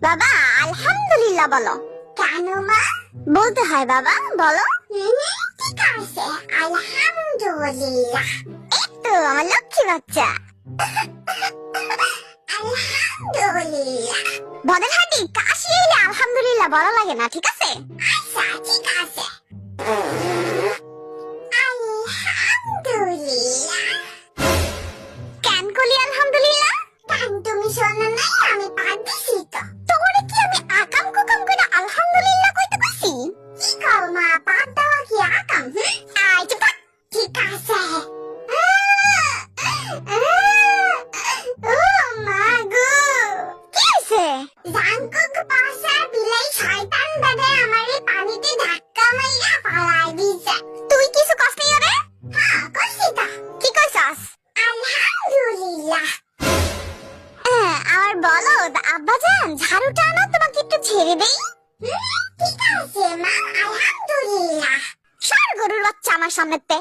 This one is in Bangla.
বাবা আলহামদুলিল্লাহ বলো। কেন মা? বলতে হয় বাবা, বলো। ঠিক আছে, আলহামদুলিল্লাহ। এই তো আমার লক্ষ্মী বাচ্চা। আলহামদুলিল্লাহ। বদের হাঁটি কাশি এলে আলহামদুলিল্লাহ বলা লাগে না, ঠিক আছে? আচ্ছা ঠিক আছে। আলহামদুলিল্লাহ। কেন কলি আলহামদুলিল্লাহ? কারণ তুমি শোনো নাই, আমি পারতেছি তো। তোরে কি আমি আকাম কুকাম করে আলহামদুলিল্লাহ কইতে কইছি? কি কর মা, বাদ দেওয়া কি আকাম? আই চুপ থাক। ঠিক আছে। ও মা গো, কি হইছে? জাঙ্কুক পাশা বিলাই শয়তান বাদে আমারে পানিতে ধাক্কা মাইরা পালাই দিছে। তুই কিছু কস নাই ওরে? হ্যাঁ কইছি তো। কি কইছস? আলহামদুলিল্লাহ। আমার বলো আব্বাজান, ঝাড়ুটা আনো, তোমাকে একটু ছেড়ে দেই। ঠিক আছে মা, আলহামদুলিল্লাহ। সর গরুর বাচ্চা আমার সামনেতে।